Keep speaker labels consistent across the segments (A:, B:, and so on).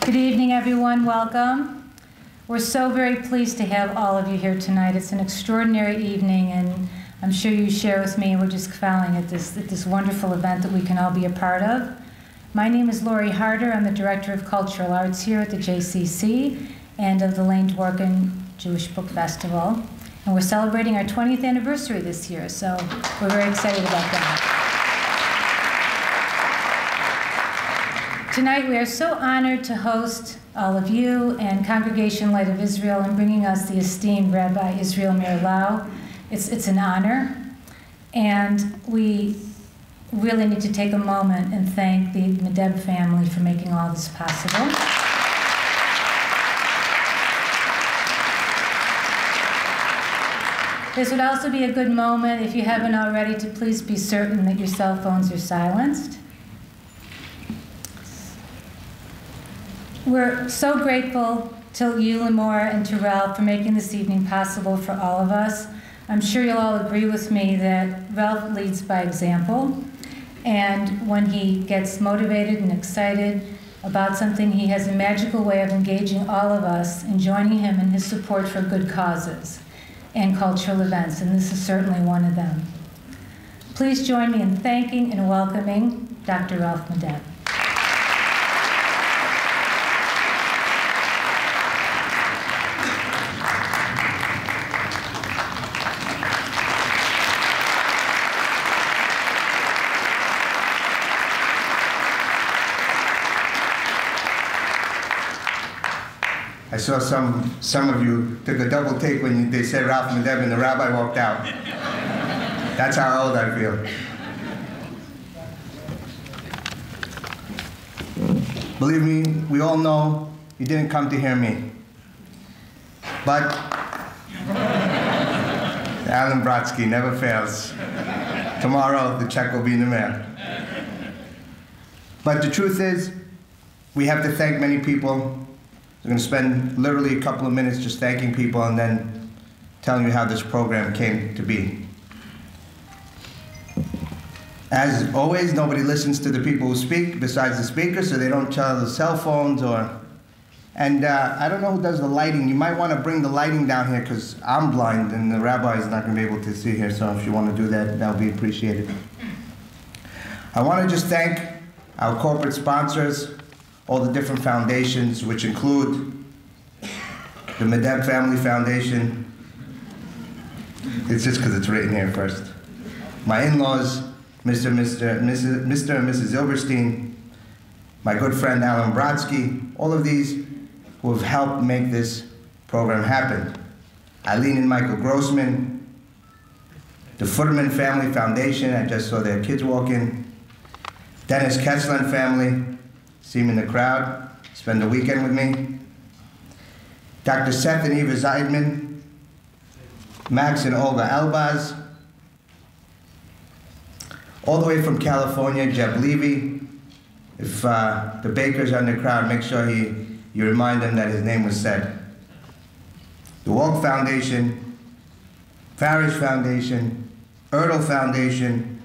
A: Good evening, everyone. Welcome. We're so very pleased to have all of you here tonight. It's an extraordinary evening, and I'm sure you share with me, we're just fowling at this wonderful event that we can all be a part of. My name is Lori Harder. I'm the Director of Cultural Arts here at the JCC and of the Lane Dworkin Jewish Book Festival. And we're celebrating our 20th anniversary this year, so we're very excited about that. Tonight we are so honored to host all of you and Congregation Light of Israel in bringing us the esteemed Rabbi Israel Meir. It's an honor, and we really need to take a moment and thank the Madeb family for making all this possible. This would also be a good moment, if you haven't already, to please be certain that your cell phones are silenced. We're so grateful to you, Limor, and to Ralph for making this evening possible for all of us. I'm sure you'll all agree with me that Ralph leads by example, and when he gets motivated and excited about something, he has a magical way of engaging all of us and joining him in his support for good causes and cultural events, and this is certainly one of them. Please join me in thanking and welcoming Dr. Ralph Madeb.
B: I saw some of you took a double take when they said Ralph Madeb and the rabbi walked out. That's how old I feel. Believe me, we all know you didn't come to hear me. But Alan Brodsky never fails. Tomorrow, the check will be in the mail. But the truth is, we have to thank many people. We're going to spend literally a couple of minutes just thanking people and then telling you how this program came to be. As always, nobody listens to the people who speak besides the speaker, so they don't tell the cell phones or... And I don't know who does the lighting. You might want to bring the lighting down here because I'm blind and the rabbi is not going to be able to see here, so if you want to do that, that would be appreciated. I want to just thank our corporate sponsors, all the different foundations, which include the Madeb Family Foundation. It's just because it's written here first. My in-laws, Mr. and Mrs. Zilberstein, my good friend Alan Brodsky, all of these who have helped make this program happen. Eileen and Michael Grossman, the Futterman Family Foundation, I just saw their kids walk in, Dennis Kessler family, see him in the crowd, spend the weekend with me. Dr. Seth and Eva Zeidman, Max and Olga Elbaz, all the way from California, Jeb Levy. If the baker's are in the crowd, make sure you remind them that his name was said. The Walk Foundation, Farish Foundation, Erdl Foundation,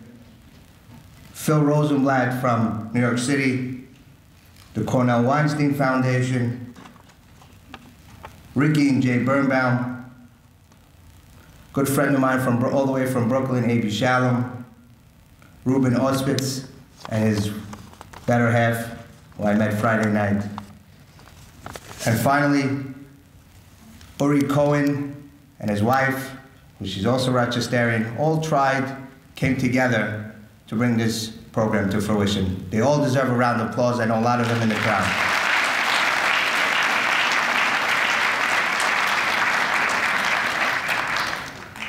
B: Phil Rosenblatt from New York City, the Cornell Weinstein Foundation, Ricky and Jay Birnbaum, good friend of mine from all the way from Brooklyn, A.B. Shalom, Ruben Auspitz and his better half, who I met Friday night. And finally, Uri Cohen and his wife, who she's also Rochesterian, all came together to bring this program to fruition. They all deserve a round of applause. I know a lot of them in the crowd.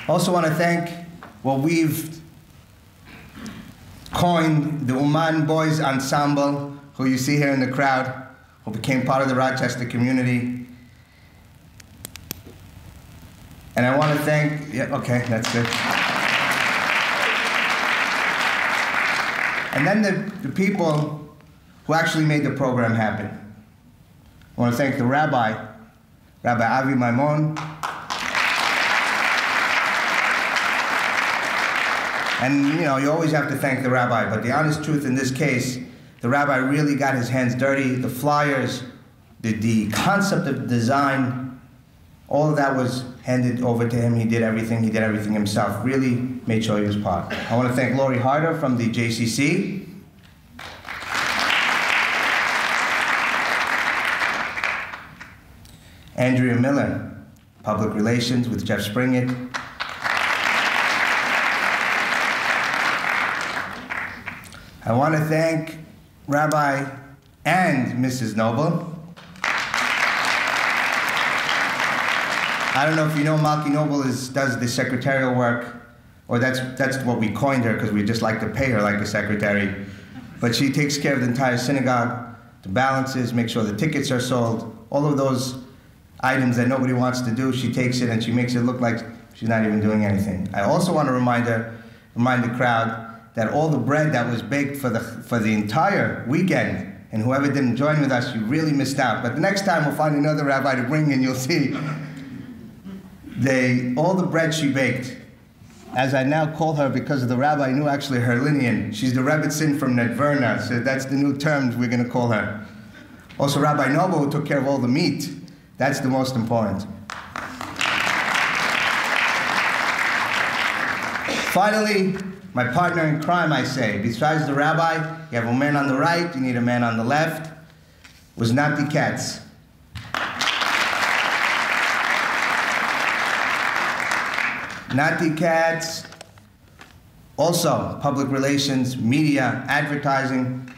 B: Also want to thank what we've coined the Uman Boys Ensemble, who you see here in the crowd, who became part of the Rochester community. And I want to thank, yeah, okay, that's good. And then the people who actually made the program happen. I want to thank the Rabbi Avi Maimon. And you know, you always have to thank the rabbi, but the honest truth in this case, the rabbi really got his hands dirty. The flyers the concept of design, all of that was handed over to him. He did everything himself. Really made sure he was part. I want to thank Lori Harder from the JCC. Andrea Miller, Public Relations with Jeff Springett. I want to thank Rabbi and Mrs. Noble. I don't know if you know, Malki Noble does the secretarial work, or that's what we coined her because we just like to pay her like a secretary. But she takes care of the entire synagogue, the balances, make sure the tickets are sold, all of those items that nobody wants to do, she takes it and she makes it look like she's not even doing anything. I also want to remind the crowd that all the bread that was baked for the entire weekend, and whoever didn't join with us, you really missed out. But the next time we'll find another rabbi to bring in, you'll see all the bread she baked, as I now call her because of the rabbi knew actually her lineage. She's the Rebbitzin from Netverna, so that's the new terms we're going to call her. Also Rabbi Noble, who took care of all the meat. That's the most important. Finally, my partner in crime, I say, besides the rabbi, you have a man on the right, you need a man on the left, was Nati Katz. Nati Katz, also public relations, media, advertising,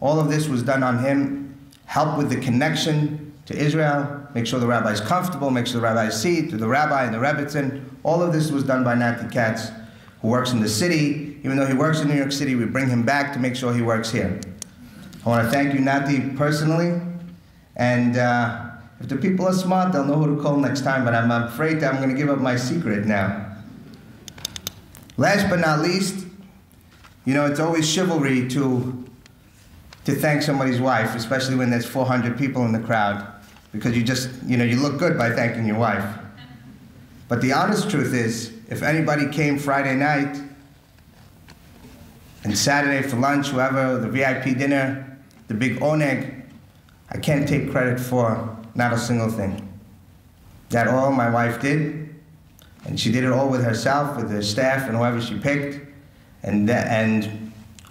B: all of this was done on him. Help with the connection to Israel, make sure the rabbi is comfortable, make sure the rabbi see to the rabbi and the Rebbitzin. All of this was done by Nati Katz, who works in the city. Even though he works in New York City, we bring him back to make sure he works here. I want to thank you, Nati, personally. And if the people are smart, they'll know who to call next time, but I'm afraid that I'm going to give up my secret now. Last but not least, you know, it's always chivalry to thank somebody's wife, especially when there's 400 people in the crowd, because you just, you know, you look good by thanking your wife. But the honest truth is, if anybody came Friday night and Saturday for lunch, whoever, the VIP dinner, the big oneg, I can't take credit for not a single thing. That all my wife did, and she did it all with herself, with her staff and whoever she picked, and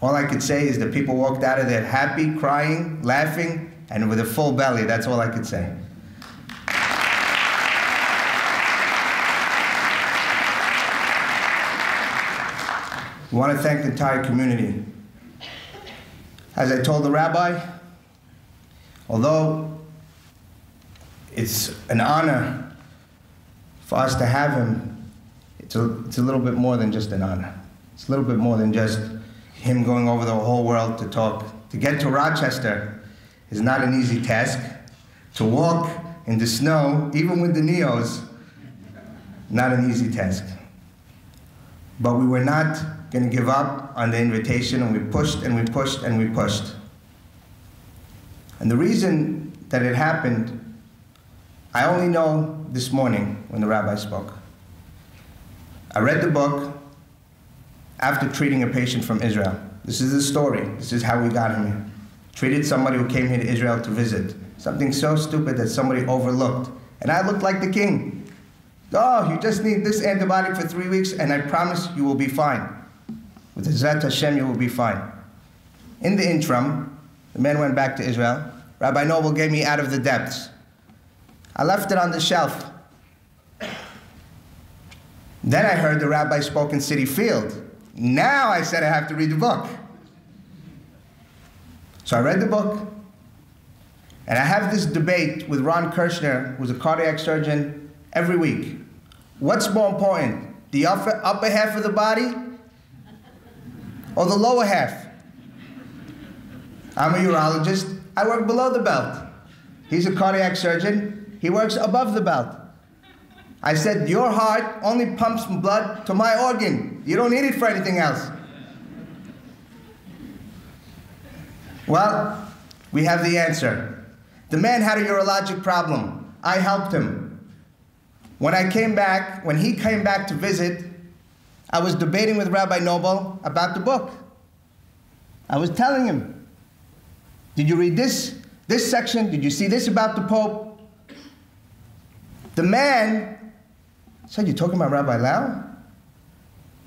B: all I could say is that people walked out of there happy, crying, laughing, and with a full belly. That's all I could say. We want to thank the entire community. As I told the rabbi, although it's an honor for us to have him, it's a little bit more than just an honor. It's a little bit more than just him going over the whole world to talk. To get to Rochester is not an easy task. To walk in the snow, even with the Neos, not an easy task. But we were not going to give up on the invitation, and we pushed and we pushed and we pushed. And the reason that it happened, I only know this morning when the rabbi spoke. I read the book after treating a patient from Israel. This is the story. This is how we got him here. Treated somebody who came here to Israel to visit. Something so stupid that somebody overlooked. And I looked like the king. Oh, you just need this antibiotic for 3 weeks, and I promise you will be fine. With Zat Hashem, you will be fine. In the interim, the man went back to Israel. Rabbi Noble gave me Out of the Depths. I left it on the shelf. Then I heard the rabbi spoke in City Field. Now I said I have to read the book. So I read the book, and I have this debate with Ron Kirshner, who's a cardiac surgeon, every week. What's more important, the upper half of the body or the lower half? I'm a urologist. I work below the belt. He's a cardiac surgeon. He works above the belt. I said, your heart only pumps blood to my organ. You don't need it for anything else. Well, we have the answer. The man had a urologic problem. I helped him. When he came back to visit, I was debating with Rabbi Noble about the book. I was telling him, did you read this? This section, did you see this about the Pope? The man said, "You're talking about Rabbi Lau?"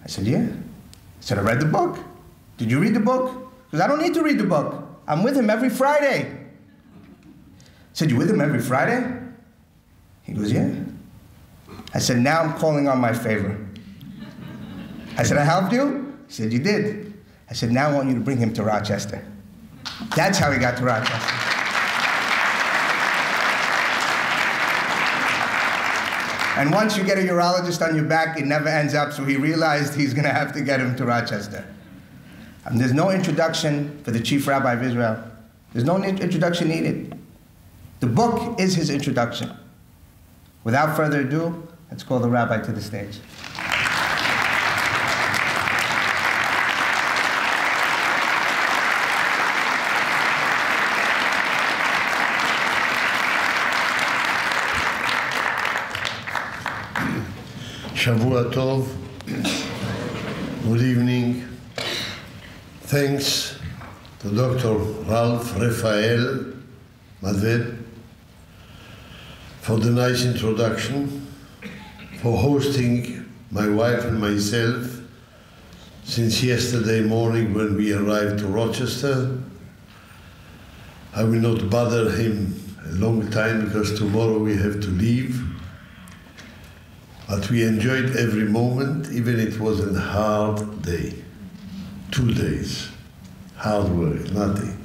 B: I said, "Yeah." He said, "I read the book." "Did you read the book?" Because I don't need to read the book. I'm with him every Friday. I said, "You with him every Friday?" He goes, "Yeah." I said, "Now I'm calling on my favor." I said, "I helped you?" He said, "You did." I said, "Now I want you to bring him to Rochester." That's how he got to Rochester. And once you get a urologist on your back, it never ends up, so he realized he's going to have to get him to Rochester. There's no introduction for the Chief Rabbi of Israel. There's no introduction needed. The book is his introduction. Without further ado, let's call the Rabbi to the stage.
C: Shavua Tov, good evening. Thanks to Dr. Ralph Raphael Madeb for the nice introduction, for hosting my wife and myself since yesterday morning when we arrived to Rochester. I will not bother him a long time because tomorrow we have to leave. But we enjoyed every moment, even it was a hard day. 2 days, hard work, nothing.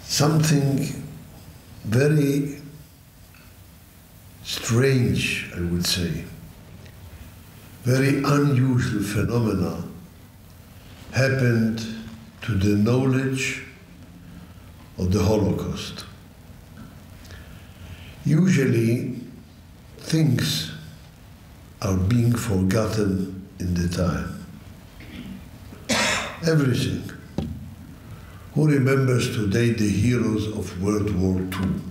C: Something very strange, I would say, very unusual phenomena happened to the knowledge of the Holocaust. Usually, things are being forgotten in the time. Everything. Who remembers today the heroes of World War II?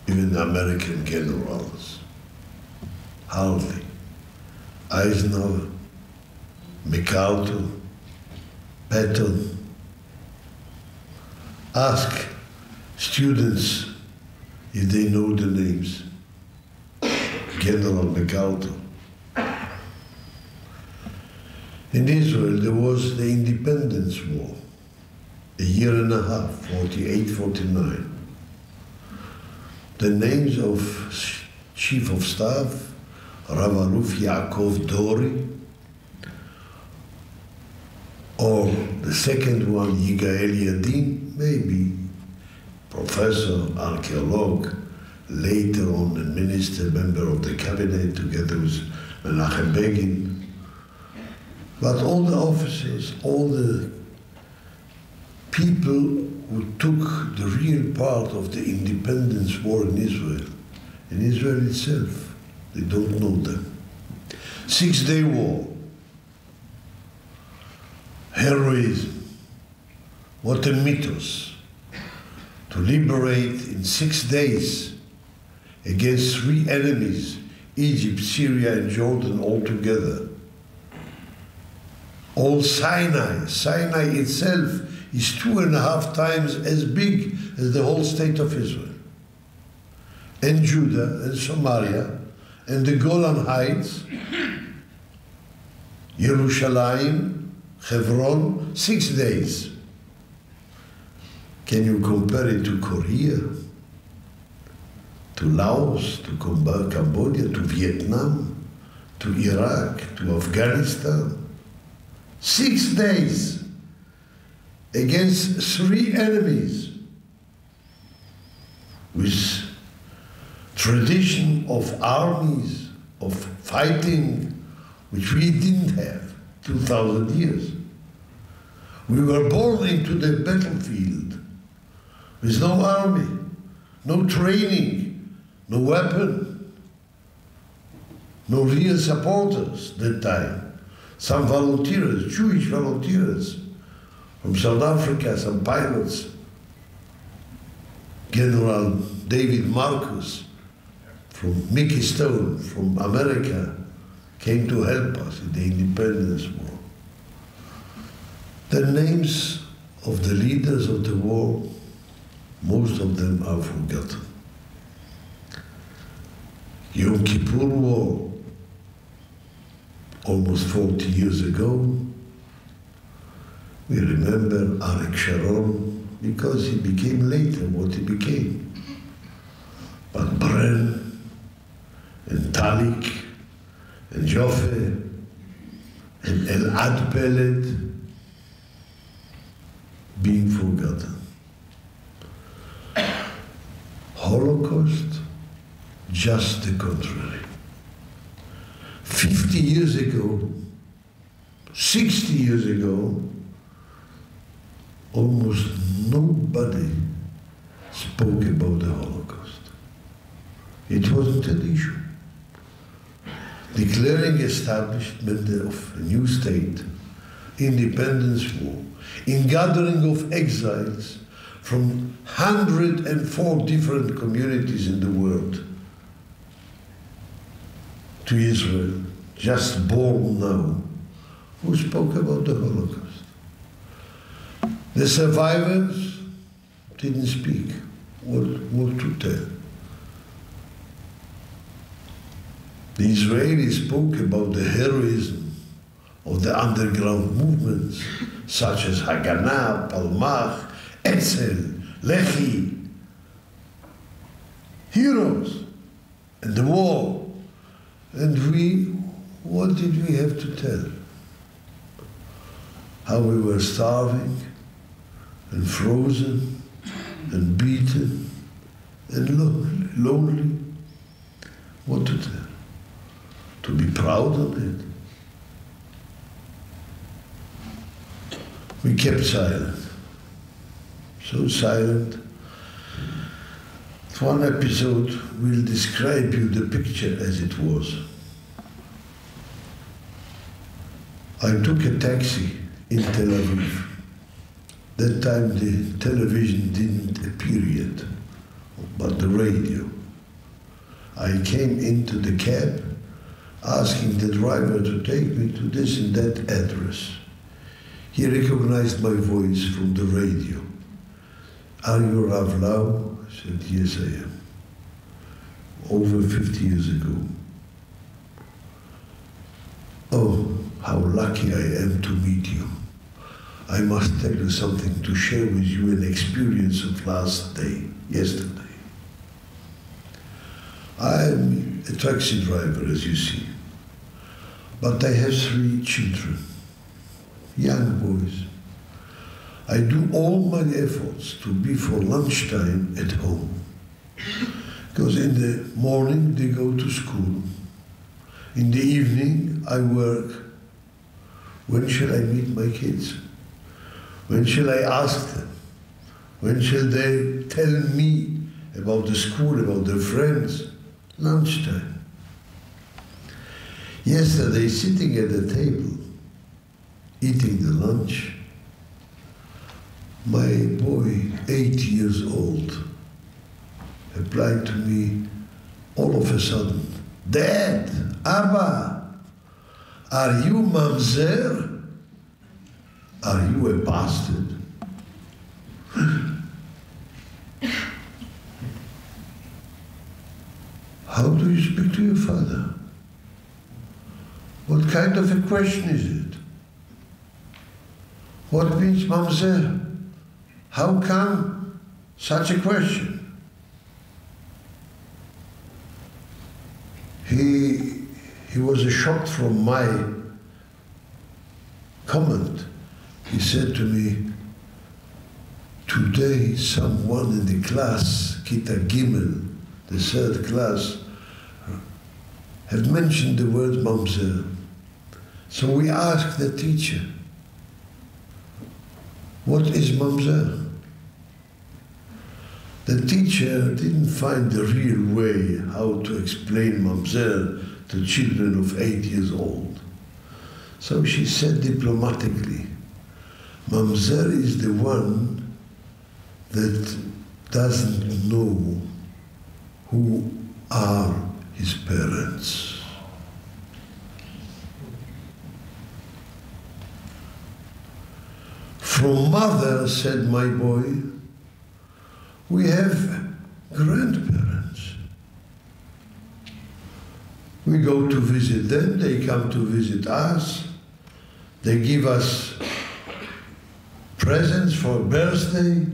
C: Even the American generals. Hardly. Eisenhower, MacArthur, Patton. Ask students if they know the names. General MacArthur. In Israel, there was the Independence War, a year and a half, 48, 49. The names of Chief of Staff, Rav Aluf Yaakov Dori, or the second one, Yigael Yadin, maybe professor, archaeologist, later on a minister, member of the cabinet, together with Menachem Begin. But all the officers, all the people who took the real part of the independence war in Israel itself, they don't know them. 6-day war, heroism, what a mythos. To liberate in 6 days against 3 enemies, Egypt, Syria, and Jordan all together. All Sinai. Sinai itself is 2.5 times as big as the whole state of Israel. And Judah, and Samaria, and the Golan Heights, Yerushalayim, Hebron, 6 days. Can you compare it to Korea, to Laos, to Cambodia, to Vietnam, to Iraq, to Afghanistan? 6 days against 3 enemies with tradition of armies, of fighting, which we didn't have 2,000 years. We were born into the battlefield with no army, no training, no weapon, no real supporters that time. Some volunteers, Jewish volunteers from South Africa, some pilots. General David Marcus from Mickey Stone from America came to help us in the Independence War. The names of the leaders of the war, most of them are forgotten. Yom Kippur War, almost 40 years ago. We remember Arik Sharon because he became later what he became. But Bren and Talik and Joffe and Elad Peled being forgotten. Holocaust, just the contrary. 50 years ago, 60 years ago, almost nobody spoke about the Holocaust. It wasn't an issue. Declaring establishment of a new state, independence war, in gathering of exiles from 104 different communities in the world to Israel, just born now, who spoke about the Holocaust. The survivors didn't speak what to tell. The Israelis spoke about the heroism of the underground movements, such as Haganah, Palmach, Etzel, Lehi, heroes in the war. And we, what did we have to tell? How we were starving and frozen and beaten and lonely. What to tell? To be proud of it. We kept silent. So silent. One episode will describe you the picture as it was. I took a taxi in Tel Aviv. That time the television didn't appear yet, but the radio. I came into the cab asking the driver to take me to this and that address. He recognized my voice from the radio. Are you Rav Lau? I said, yes, I am. Over 50 years ago. Oh, how lucky I am to meet you. I must tell you something to share with you, an experience of last day, yesterday. I am a taxi driver, as you see, but I have 3 children, young boys. I do all my efforts to be for lunchtime at home, because in the morning they go to school. In the evening I work. When shall I meet my kids? When shall I ask them? When shall they tell me about the school, about their friends? Lunchtime. Yesterday, sitting at the table, eating the lunch, my boy, 8 years old, replied to me all of a sudden, Dad, Abba, are you mamzer? Are you a bastard? How do you speak to your father? What kind of a question is it? What means mamzer? How come such a question? He was shocked from my comment. He said to me, today someone in the class, Kita Gimel, the 3rd class, had mentioned the word mamzer. So we asked the teacher, what is mamzer? The teacher didn't find the real way how to explain mamzer to children of 8 years old. So she said diplomatically, mamzer is the one that doesn't know who are his parents. From mother, said my boy, we have grandparents. We go to visit them, they come to visit us, they give us presents for birthday,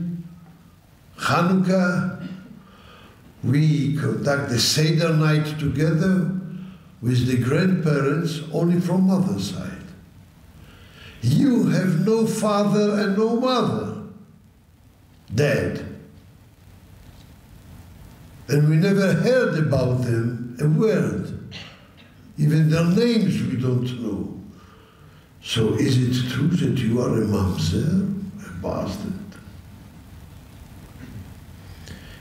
C: Hanukkah. We conduct the Seder night together with the grandparents only from mother's side. You have no father and no mother, dead. And we never heard about them a word. Even their names we don't know. So is it true that you are a mamzer, a bastard?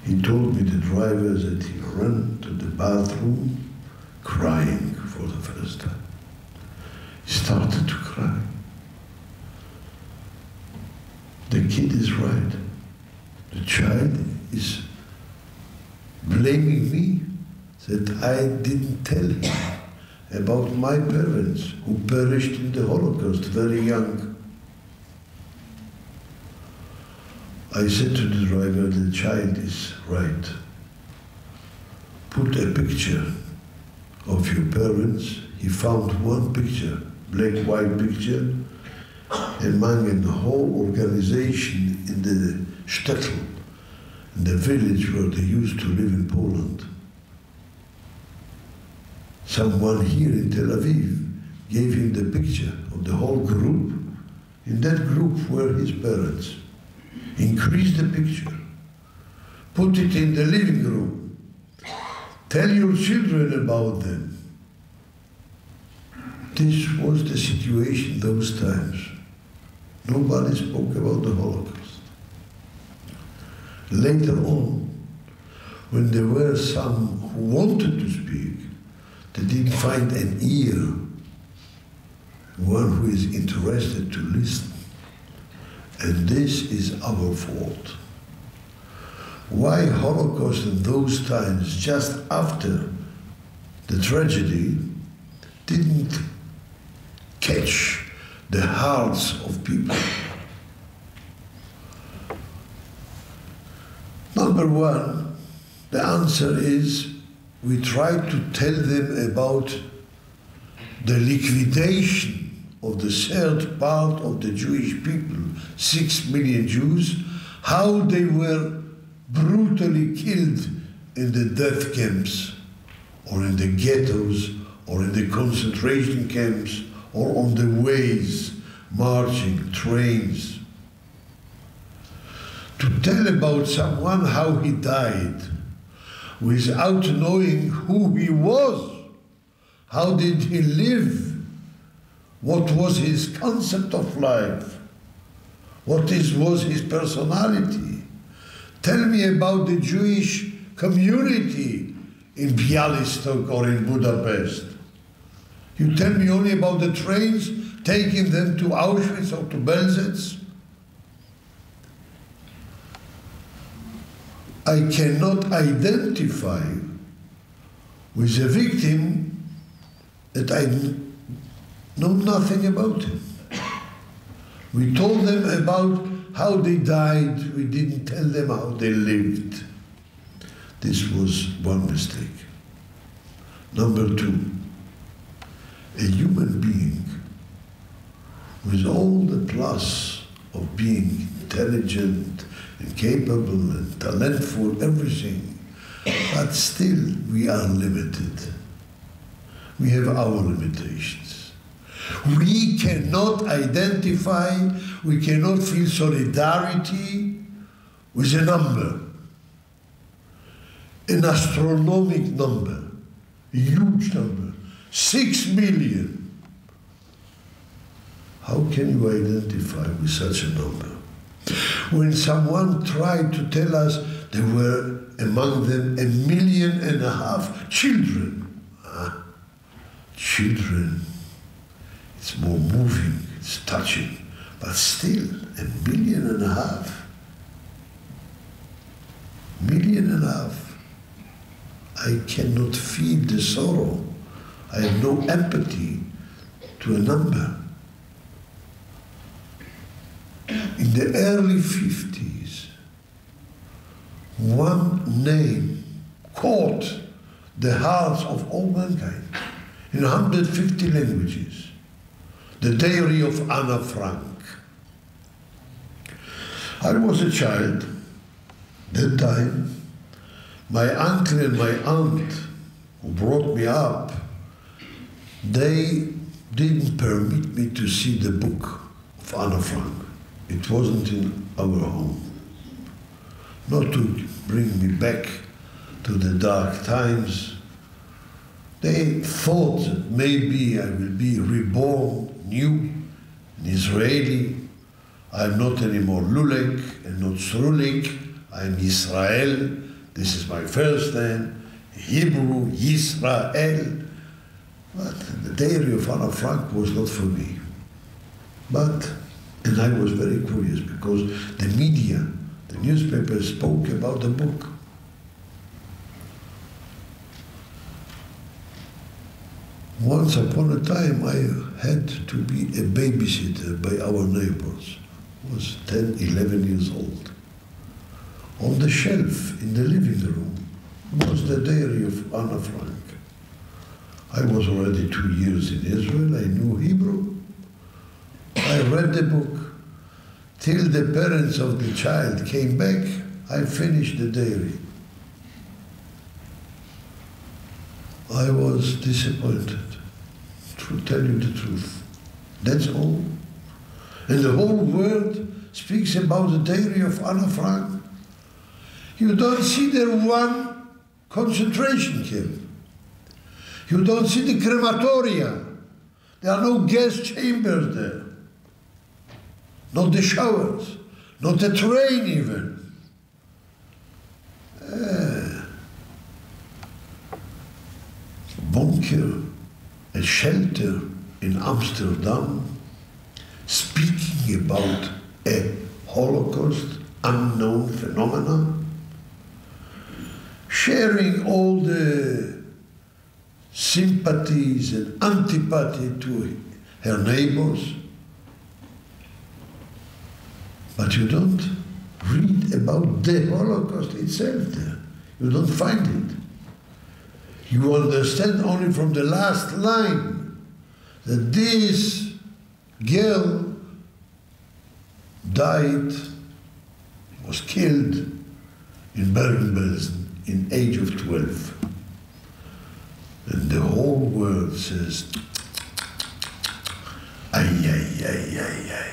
C: He told me, the driver, that he ran to the bathroom crying for the first time. He started to cry. The kid is right. The child is blaming me that I didn't tell him about my parents who perished in the Holocaust very young. I said to the driver, the child is right. Put a picture of your parents. He found one picture, black-white picture, among the whole organization in the shtetl, in the village where they used to live in Poland. Someone here in Tel Aviv gave him the picture of the whole group. In that group were his parents. Increase the picture. Put it in the living room. Tell your children about them. This was the situation those times. Nobody spoke about the Holocaust. Later on, when there were some who wanted to speak, they didn't find an ear, one who is interested to listen. And this is our fault. Why Holocaust in those times, just after the tragedy, didn't catch the hearts of people? Number one, the answer is we tried to tell them about the liquidation of the third part of the Jewish people, 6 million Jews, how they were brutally killed in the death camps, or in the ghettos, or in the concentration camps, or on the ways, marching, trains. To tell about someone how he died, without knowing who he was, how did he live, what was his concept of life, what was his personality. Tell me about the Jewish community in Bialystok or in Budapest. You tell me only about the trains taking them to Auschwitz or to Belzec. I cannot identify with a victim that I know nothing about him. We told them about how they died. We didn't tell them how they lived. This was one mistake. Number two, a human being with all the plus of being intelligent and capable and talentful, everything, but still we are limited. We have our limitations. We cannot identify, we cannot feel solidarity with a number, an astronomical number, a huge number, 6 million. How can you identify with such a number? When someone tried to tell us there were among them 1.5 million children. Children, it's more moving, it's touching, but still 1.5 million. 1.5 million. I cannot feel the sorrow. I have no empathy to a number. In In the early 50s, one name caught the hearts of all mankind in 150 languages. The Diary of Anna Frank. I was a child. That time, my uncle and my aunt, who brought me up, they didn't permit me to see the book of Anna Frank. It wasn't in our home. Not to bring me back to the dark times. They thought that maybe I will be reborn new, an Israeli. I'm not anymore Lulek and not Srulik. I'm Israel. This is my first name. Hebrew, Yisrael. But the Diary of Anna Frank was not for me. And I was very curious because the media, the newspapers spoke about the book. Once upon a time, I had to be a babysitter by our neighbors. I was 10, 11 years old. On the shelf in the living room was the Diary of Anna Frank. I was already 2 years in Israel. I knew Hebrew. I read the book. Till the parents of the child came back, I finished the diary. I was disappointed, to tell you the truth. That's all. And the whole world speaks about the Diary of Anna Frank. You don't see there one concentration camp. You don't see the crematoria. There are no gas chambers there. Not the showers, not the train even. Bunker, a shelter in Amsterdam, speaking about a Holocaust, unknown phenomena, sharing all the sympathies and antipathy to her neighbors. But you don't read about the Holocaust itself there. You don't find it. You understand only from the last line that this girl died, was killed in Bergen-Belsen in age of 12. And the whole world says, ay, ay, ay, ay, ay.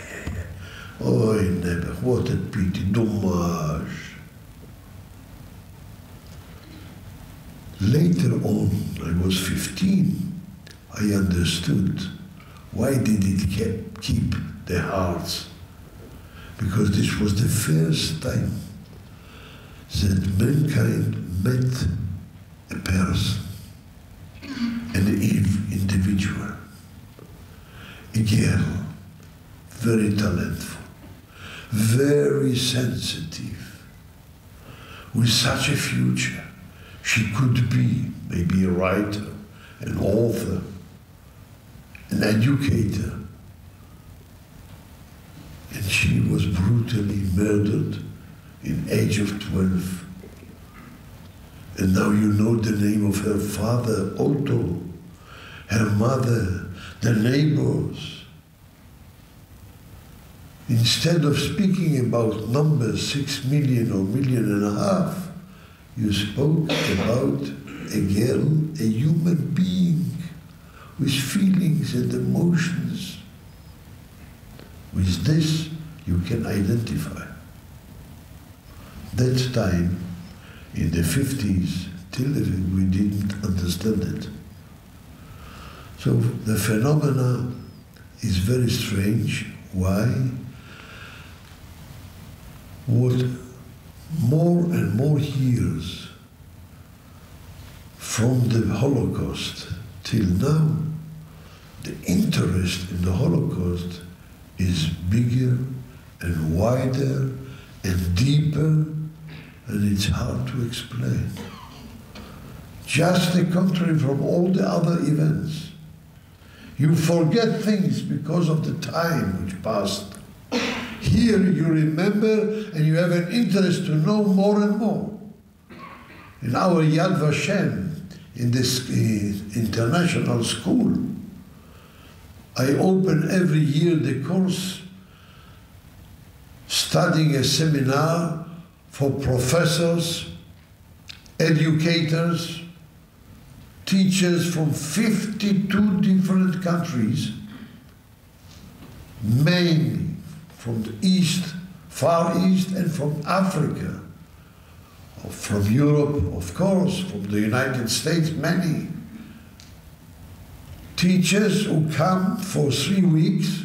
C: Oh, never, what a pity, dommage. Later on, I was 15, I understood why did it keep the hearts. Because this was the first time that mankind met a person, an individual, a girl, very talented, very sensitive, with such a future. She could be maybe a writer, an author, an educator. And she was brutally murdered in age of 12. And now you know the name of her father, Otto, her mother, the neighbors. Instead of speaking about numbers, 6 million or 1.5 million, you spoke about a girl, a human being with feelings and emotions. With this, you can identify. That time, in the 50s, till we didn't understand it. So the phenomena is very strange. Why? What more and more years from the Holocaust till now, the interest in the Holocaust is bigger and wider and deeper, and it's hard to explain. Just the contrary from all the other events. You forget things because of the time which passed. Here you remember and you have an interest to know more and more. In our Yad Vashem, in this international school, I open every year the course studying a seminar for professors, educators, teachers from 52 different countries, mainly from the East, Far East, and from Africa, from Europe, of course, from the United States, many. Teachers who come for 3 weeks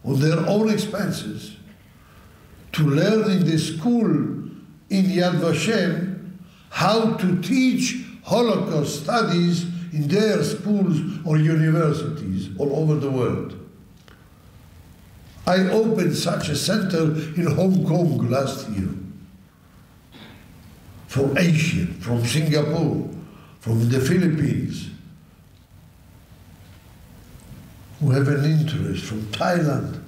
C: on their own expenses to learn in the school in Yad Vashem how to teach Holocaust studies in their schools or universities all over the world. I opened such a center in Hong Kong last year. From Asia, from Singapore, from the Philippines, who have an interest, from Thailand,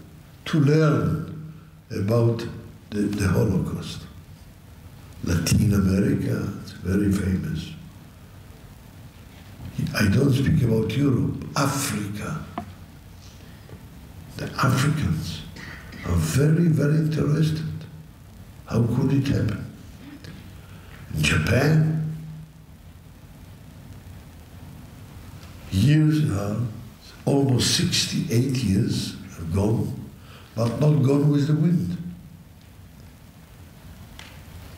C: to learn about the Holocaust. Latin America, it's very famous. I don't speak about Europe, Africa. The Africans are very, very interested. How could it happen? In Japan, years now, almost 68 years have gone, but not gone with the wind.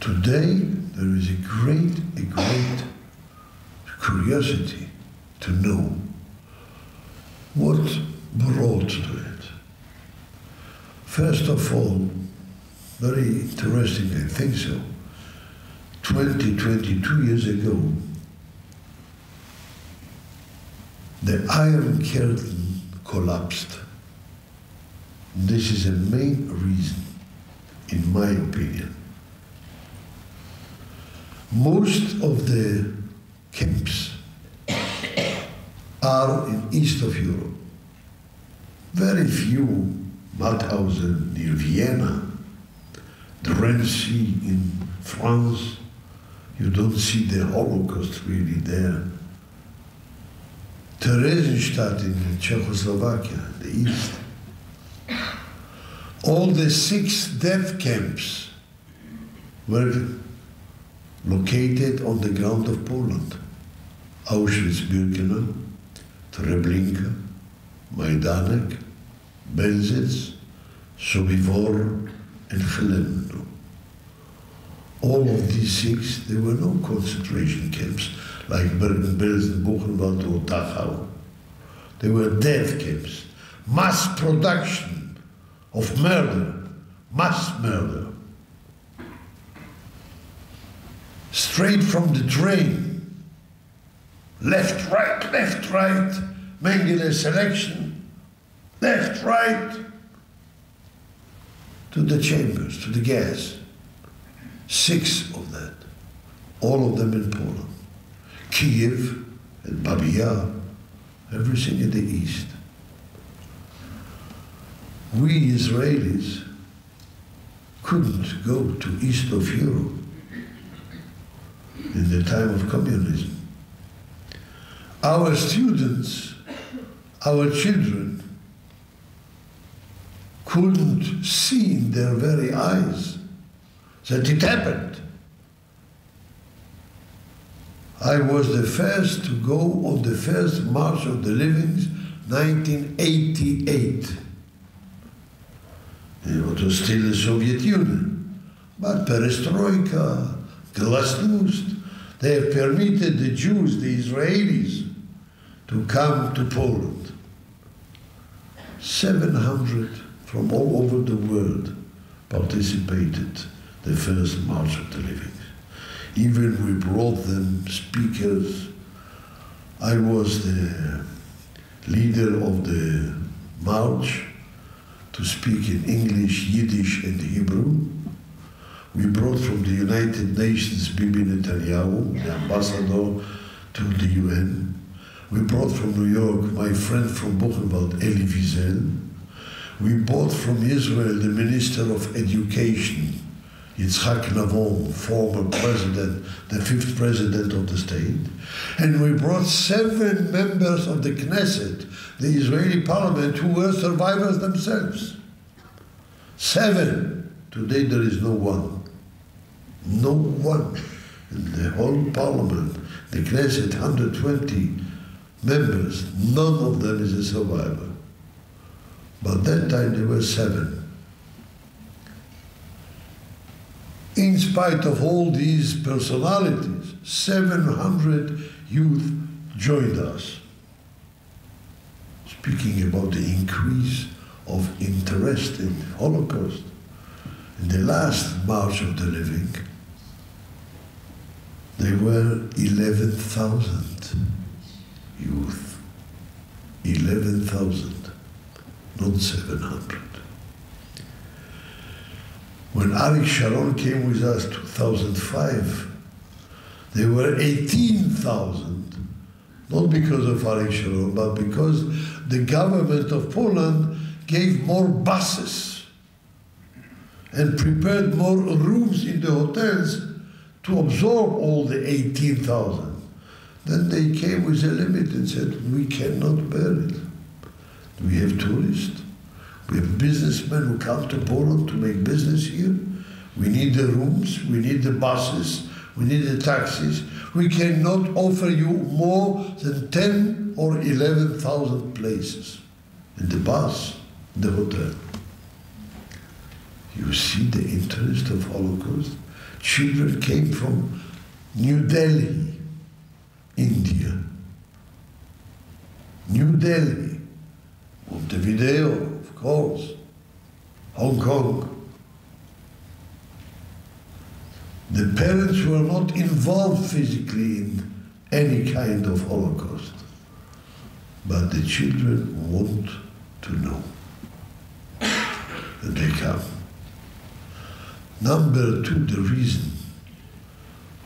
C: Today, there is a great curiosity to know what brought to it. First of all, very interesting, I think so, 22 years ago, the Iron Curtain collapsed. This is a main reason, in my opinion. Most of the camps are in east of Europe. Very few, Mauthausen near Vienna, the Red Sea in France. You don't see the Holocaust really there. Theresienstadt in Czechoslovakia, the east. All the 6 death camps were located on the ground of Poland. Auschwitz-Birkenau, Treblinka, Majdanek, Belzec, Sobibor, and Chelmno. All of these 6, there were no concentration camps like Bergen-Belsen, Buchenwald, or Dachau. They were death camps, mass production of murder, mass murder. Straight from the train, left, right, Mengele selection, left, right, to the chambers, to the gas. 6 of that, all of them in Poland. Kiev and Babi Yar, everything in the east. We Israelis couldn't go to east of Europe in the time of communism. Our students, our children, couldn't see in their very eyes that it happened. I was the first to go on the first March of the Living, 1988. It was still the Soviet Union, but perestroika, glasnost, they have permitted the Jews, the Israelis, to come to Poland. 700 from all over the world participated the first March of the Living. Even we brought them speakers. I was the leader of the march to speak in English, Yiddish, and Hebrew. We brought from the United Nations Bibi Netanyahu, the ambassador to the UN. We brought from New York my friend from Buchenwald, Elie Wiesel. We bought from Israel the Minister of Education, Yitzhak Navon, former president, the 5th president of the state, and we brought 7 members of the Knesset, the Israeli parliament, who were survivors themselves. 7. Today there is no one. No one. In the whole parliament, the Knesset, 120 members, none of them is a survivor. But that time there were 7. In spite of all these personalities, 700 youth joined us. Speaking about the increase of interest in the Holocaust, in the last March of the Living, there were 11,000 youth. 11,000, not 700. When Arik Sharon came with us, 2005, there were 18,000, not because of Arik Sharon, but because the government of Poland gave more buses and prepared more rooms in the hotels to absorb all the 18,000. Then they came with a limit and said, we cannot bear it. We have tourists. We have businessmen who come to Poland to make business here. We need the rooms, we need the buses, we need the taxis. We cannot offer you more than 10 or 11,000 places in the bus, the hotel. You see the interest of Holocaust? Children came from New Delhi, India. New Delhi, Montevideo, of course, Hong Kong. The parents were not involved physically in any kind of Holocaust, but the children want to know, and they come. Number 2, the reason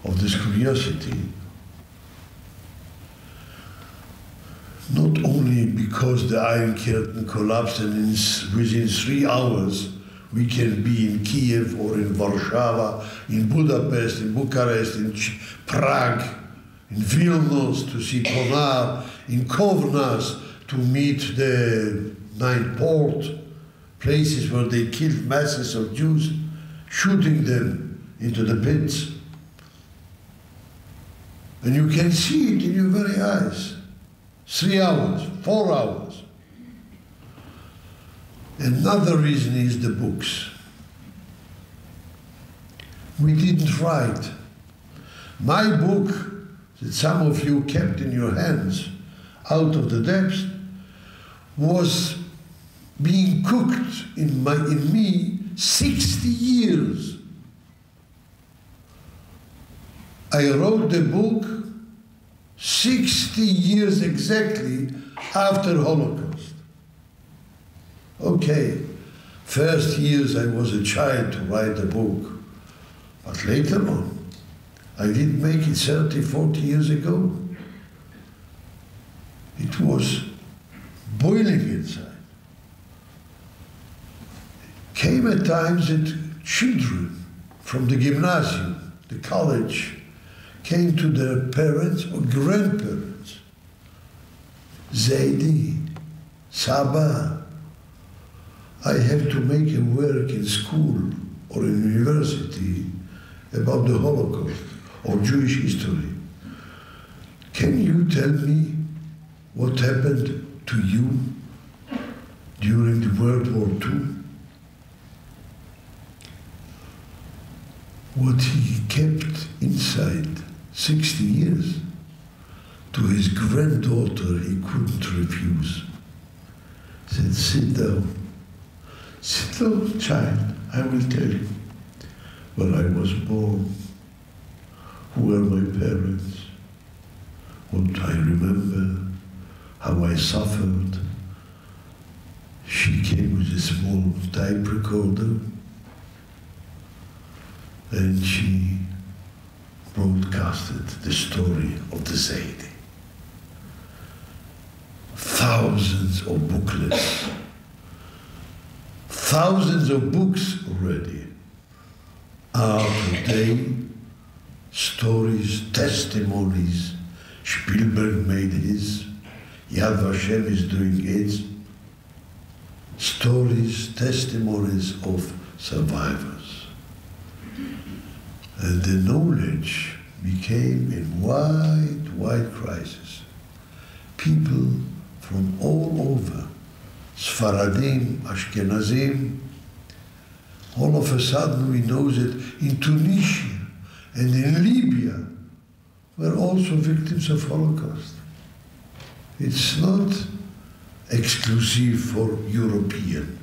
C: of this curiosity, not only because the Iron Curtain collapsed and within 3 hours we can be in Kiev or in Warsaw, in Budapest, in Bucharest, in Prague, in Vilnius to see Ponar, in Kovnas to meet the 9th Port, places where they killed masses of Jews, shooting them into the pits. And you can see it in your very eyes. 3 hours, 4 hours. Another reason is the books. We didn't write. My book, that some of you kept in your hands, Out of the Depths, was being cooked in me 60 years. I wrote the book 60 years exactly after Holocaust. Okay, first years I was a child to write a book, but later on, I didn't make it 30, 40 years ago. It was boiling inside. Came at times that children from the gymnasium, the college, came to their parents or grandparents. Zaidi, Saba, I have to make a work in school or in university about the Holocaust or Jewish history. Can you tell me what happened to you during the World War II? What he kept inside 60 years, to his granddaughter he couldn't refuse. He said, sit down, child, I will tell you where I was born, who were my parents, what I remember, how I suffered. She came with a small tape recorder, and she broadcasted the story of the Zaidi. Thousands of booklets. thousands of books already are today stories, testimonies. Spielberg made his, Yad Vashem is doing its. Stories, testimonies of survivors. And the knowledge became in wide crisis. People from all over, Sfaradim, Ashkenazim, all of a sudden we know that in Tunisia and in Libya were also victims of Holocaust. It's not exclusive for European.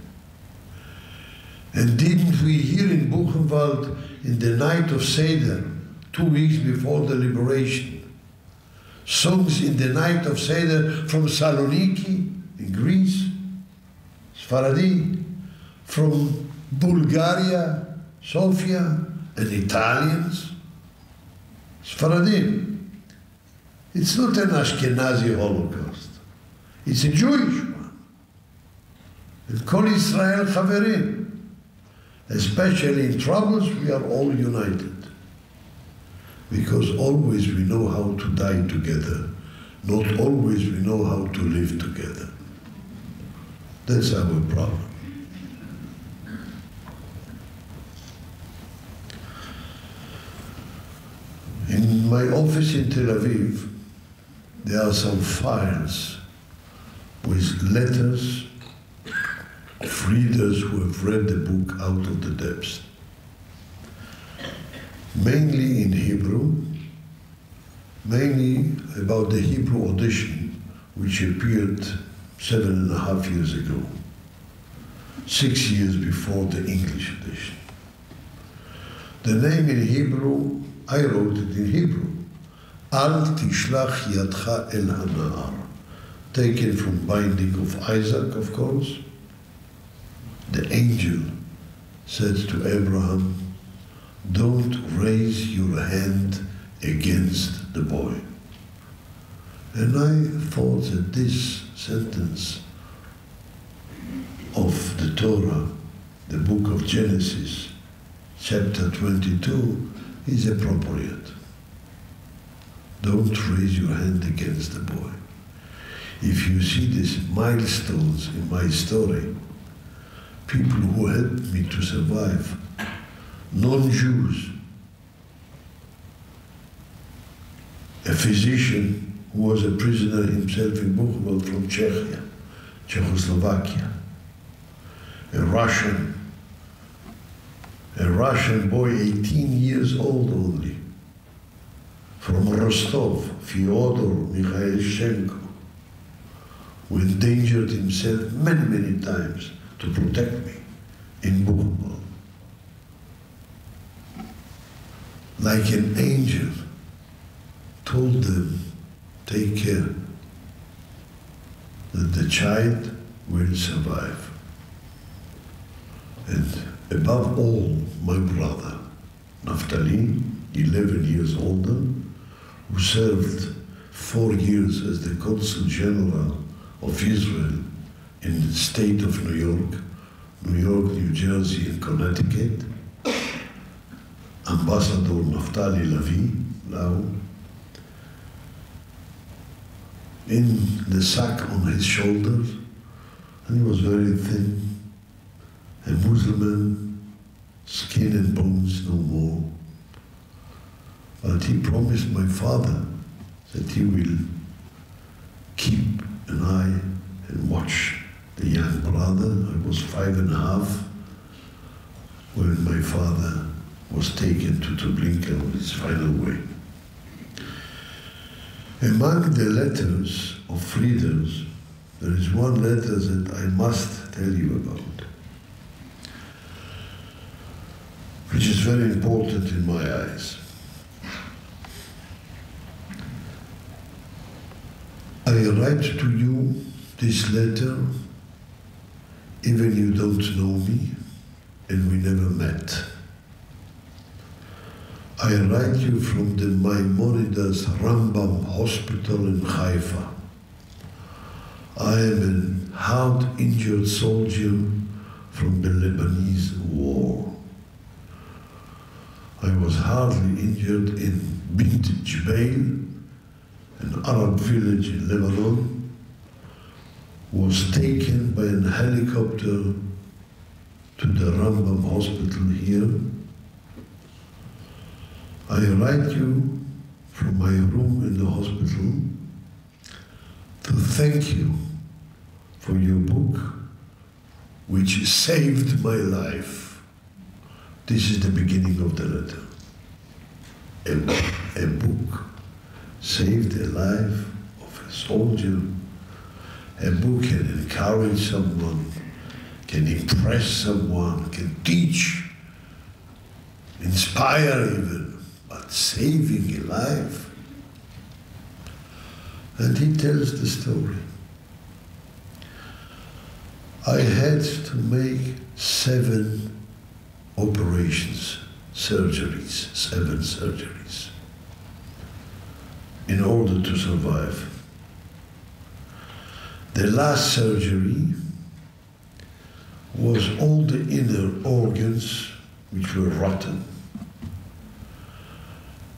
C: And didn't we hear in Buchenwald in the night of Seder, 2 weeks before the liberation, songs in the night of Seder from Saloniki in Greece, Sfaradi, from Bulgaria, Sofia, and Italians, Sfaradim. It's not an Ashkenazi Holocaust. It's a Jewish one. And Kol Israel Chaverim. Especially in troubles, we are all united. Because always we know how to die together. Not always we know how to live together. That's our problem. In my office in Tel Aviv, there are some files with letters of readers who have read the book Out of the Depths. Mainly in Hebrew, mainly about the Hebrew audition, which appeared 7.5 years ago, 6 years before the English edition. The name in Hebrew, I wrote it in Hebrew, Al Tishlach Yadcha El Hana'ar, taken from Binding of Isaac, of course. The angel said to Abraham, don't raise your hand against the boy. And I thought that this sentence of the Torah, the book of Genesis, chapter 22, is appropriate. Don't raise your hand against the boy. If you see these milestones in my story, people who helped me to survive, non-Jews, a physician who was a prisoner himself in Buchenwald from Czechia, Czechoslovakia, a Russian boy, 18 years old only, from Rostov, Fyodor Mikhailchenko, who endangered himself many times to protect me in Buchenwald. Like an angel, told them, take care that the child will survive. And above all, my brother, Naftali, 11 years older, who served 4 years as the Consul General of Israel in the state of New York, New Jersey, and Connecticut, Ambassador Naftali Lavi, now, in the sack on his shoulders, and he was very thin, a Muslim, skin and bones no more. But he promised my father that he will keep an eye and watch the young brother. I was 5.5 when my father was taken to Treblinka on his final way. Among the letters of readers, there is one letter that I must tell you about, which is very important in my eyes. I write to you this letter, even you don't know me, and we never met. I write you from the Maimonides Rambam Hospital in Haifa. I am a hard-injured soldier from the Lebanese war. I was hardly injured in Bint Jbeil, an Arab village in Lebanon, was taken by a helicopter to the Rambam hospital here. I write you from my room in the hospital to thank you for your book, which saved my life. This is the beginning of the letter. A book saved the life of a soldier. A book can encourage someone, can impress someone, can teach, inspire even, but saving a life. And he tells the story. I had to make 7 operations, surgeries, 7 surgeries, in order to survive. The last surgery was all the inner organs which were rotten.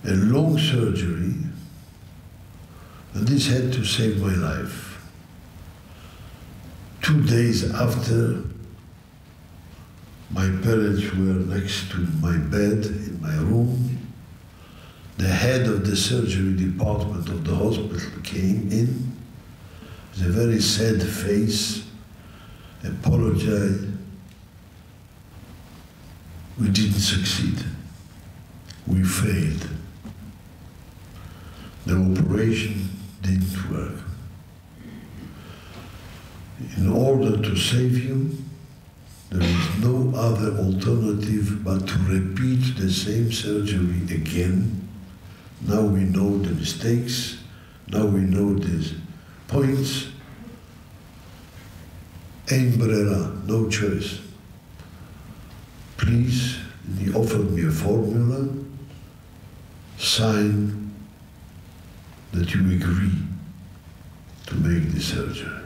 C: A long surgery, and this had to save my life. 2 days after, my parents were next to my bed in my room. The head of the surgery department of the hospital came in with a very sad face, apologized. We didn't succeed. We failed. The operation didn't work. In order to save you, there is no other alternative but to repeat the same surgery again. Now we know the mistakes, now we know the points. Ein brera, no choice. Please, and he offered me a formula, sign that you agree to make the surgery.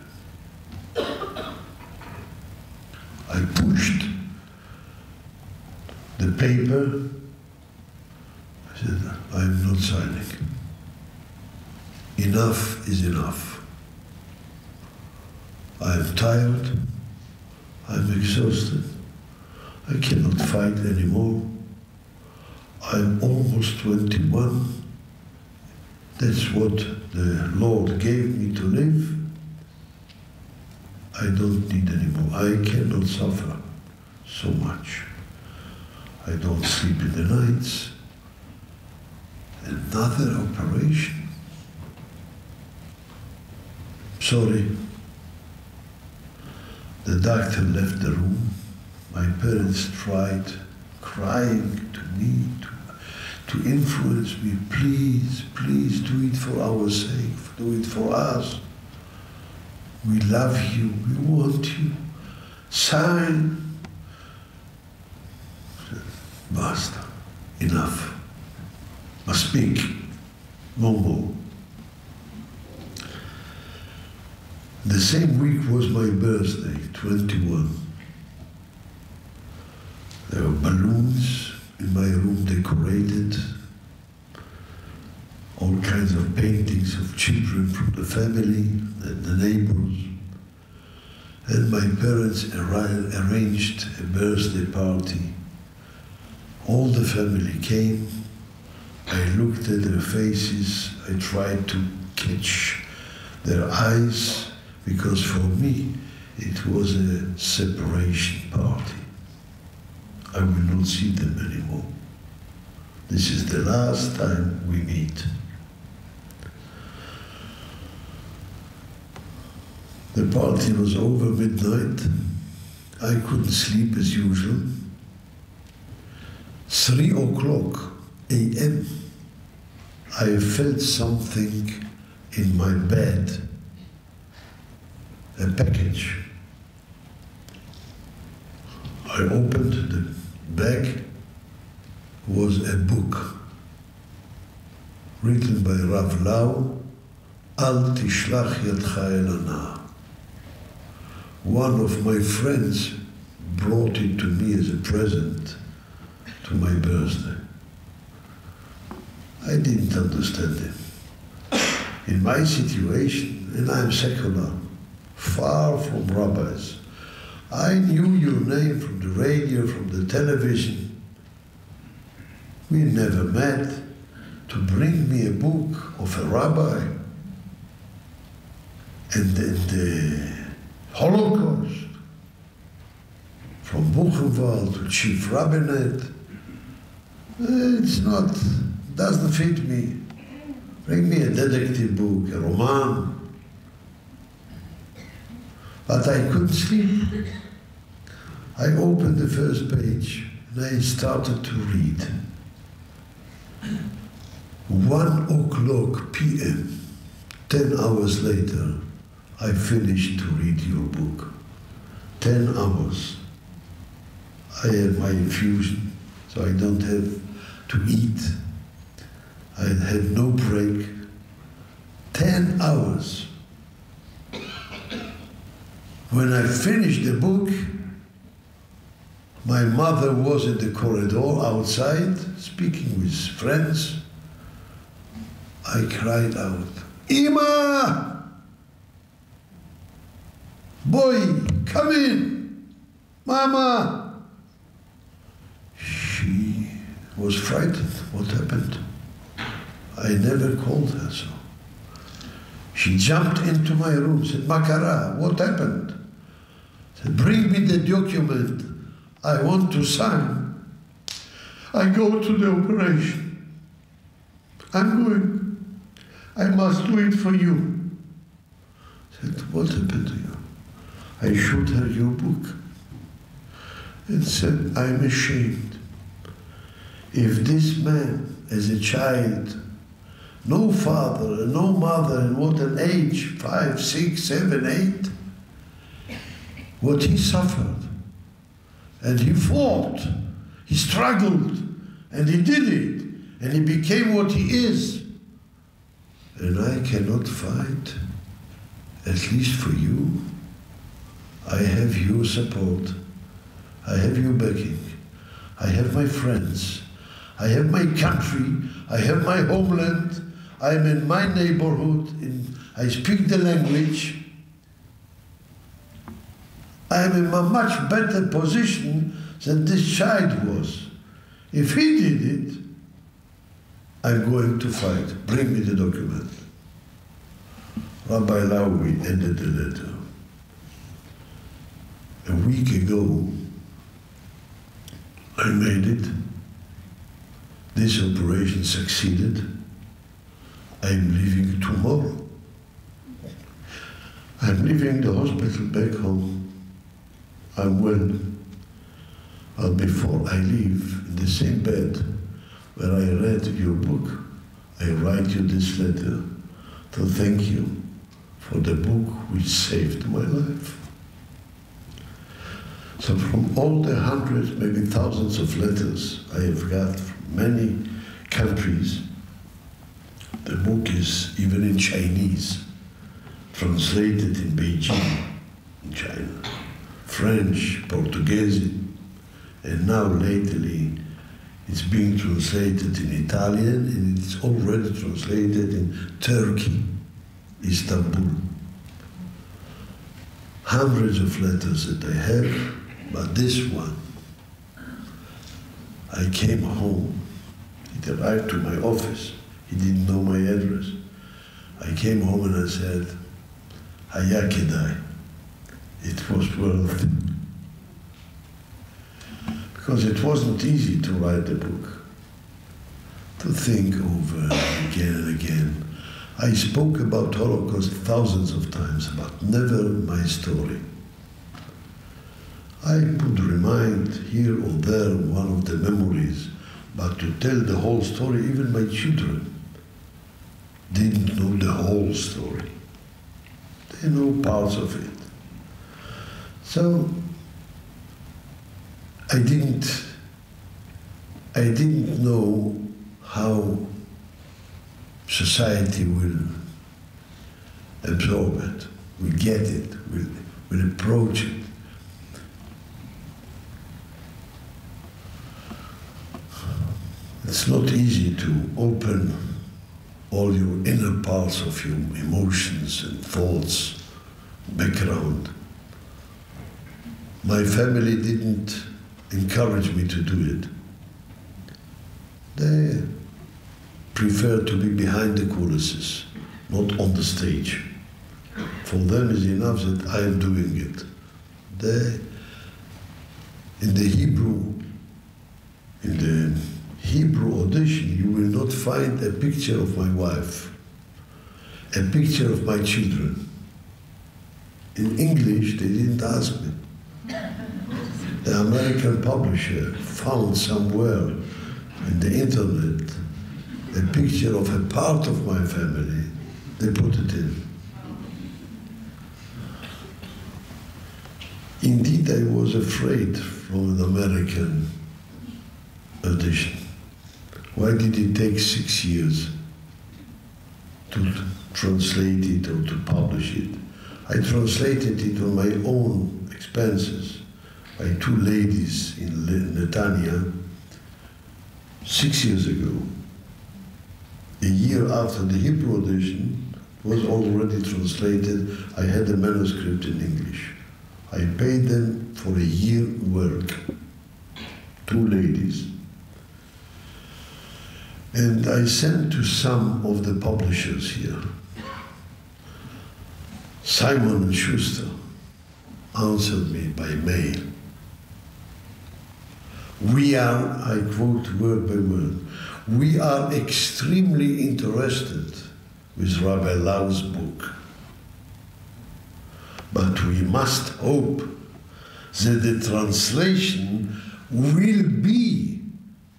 C: I pushed the paper. I said, I'm not signing. Enough is enough. I am tired. I'm exhausted. I cannot fight anymore. I'm almost 21. That's what the Lord gave me to live. I don't need anymore. I cannot suffer so much. I don't sleep in the nights. Another operation. Sorry. The doctor left the room. My parents tried, crying to me, to influence me. Please, please do it for our sake. Do it for us. We love you, we want you. Sign. Basta. Enough. Must speak. No more. The same week was my birthday, 21. There were balloons in my room decorated. All kinds of paintings of children from the family and the neighbors. And my parents arranged a birthday party. All the family came. I looked at their faces. I tried to catch their eyes, because for me it was a separation party. I will not see them anymore. This is the last time we meet. The party was over midnight. I couldn't sleep as usual. 3:00 a.m. I felt something in my bed, a package. I opened the bag. Was a book written by Rav Lau, Al Tishlach Yadcha El Hana. One of my friends brought it to me as a present to my birthday. I didn't understand him. In my situation, and I'm secular, far from rabbis, I knew your name from the radio, from the television. We never met. To bring me a book of a rabbi and the Holocaust, from Buchenwald to Chief Rabbinate, doesn't fit me. Bring me a detective book, a roman. But I couldn't sleep. I opened the first page and I started to read. 1:00 p.m., 10 hours later, I finished to read your book. 10 hours. I had my infusion, so I don't have to eat. I had no break. 10 hours. When I finished the book, my mother was in the corridor outside, speaking with friends. I cried out, "Ima! Boy, come in! Mama!" She was frightened. What happened? I never called her so. She jumped into my room, said, "Makara, what happened?" Said, "Bring me the document. I want to sign. I go to the operation. I'm going. I must do it for you." I said, "What happened to you?" I showed her your book and said, "I'm ashamed. If this man, as a child, no father and no mother, and what an age, 5, 6, 7, 8, what he suffered, and he fought, he struggled, and he did it, and he became what he is, and I cannot fight, at least for you. I have your support, I have your backing, I have my friends, I have my country, I have my homeland, I'm in my neighborhood, I speak the language. I am in a much better position than this child was. If he did it, I'm going to fight. Bring me the document." Rabbi Laui ended the letter. A week ago, I made it. This operation succeeded. I'm leaving tomorrow. I'm leaving the hospital back home. I'm well. But before I leave, in the same bed where I read your book, I write you this letter to thank you for the book which saved my life. So from all the hundreds, maybe thousands of letters I have got from many countries, the book is even in Chinese, translated in Beijing, in China, French, Portuguese, and now lately it's being translated in Italian, and it's already translated in Turkey, Istanbul. Hundreds of letters that I have, but this one, I came home. It arrived to my office. He didn't know my address. I came home and I said, "Haya kedai." It was worth it. Because it wasn't easy to write the book, to think over again and again. I spoke about Holocaust thousands of times, but never my story. I could remind here or there one of the memories, but to tell the whole story, even my children didn't know the whole story. They know parts of it. So I didn't know how society will absorb it, will get it, will approach it. It's not easy to open all your inner parts of your emotions and thoughts, background. My family didn't encourage me to do it. They prefer to be behind the coulisses, not on the stage. For them is enough that I am doing it. In the Hebrew audition, you will not find a picture of my wife, a picture of my children. In English, they didn't ask me. The American publisher found somewhere in the internet a picture of a part of my family. They put it in. Indeed, I was afraid from an American audition. Why did it take 6 years to translate it or to publish it? I translated it on my own expenses by two ladies in Netanya 6 years ago. A year after the Hebrew audition was already translated, I had a manuscript in English. I paid them for a year work, two ladies. And I sent to some of the publishers here. Simon & Schuster answered me by mail. We are, I quote word by word, we are extremely interested with Rabbi Lau's book. But we must hope that the translation will be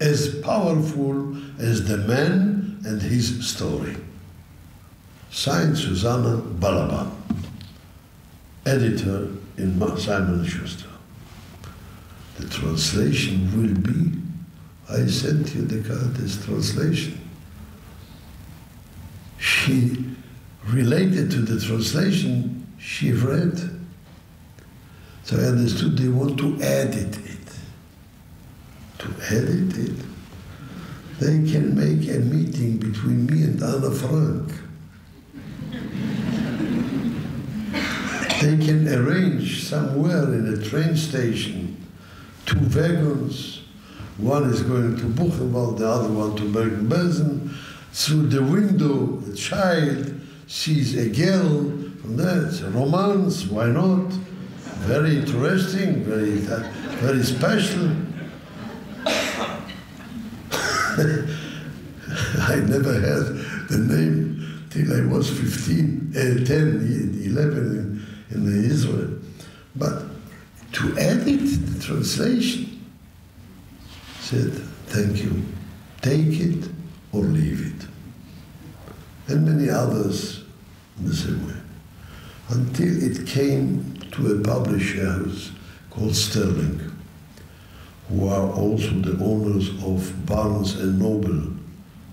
C: as powerful as the man and his story. Signed, Susanna Balaban, editor in Simon & Schuster. The translation will be, I sent you the card as translation. She related to the translation she read. So I understood they want to edit it. To edit it, they can make a meeting between me and Anna Frank. They can arrange somewhere in a train station 2 wagons. One is going to Buchenwald, the other one to Bergen-Belsen. Through the window, a child sees a girl. From there, it's a romance. Why not? Very interesting, very special. I never had the name till I was 10, 11 in Israel. But to edit the translation, said, thank you, take it or leave it. And many others in the same way. Until it came to a publisher house called Sterling, who are also the owners of Barnes & Noble,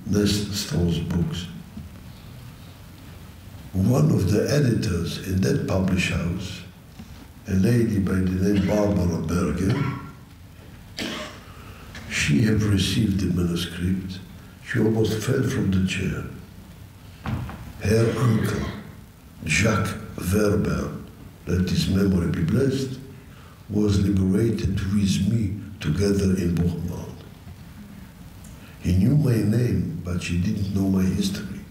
C: Nest Stores books. One of the editors in that publisher house, a lady by the name Barbara Berger, she had received the manuscript. She almost fell from the chair. Her uncle, Jacques Verber, let his memory be blessed, was liberated with me together in Buchenwald. He knew my name, but she didn't know my history.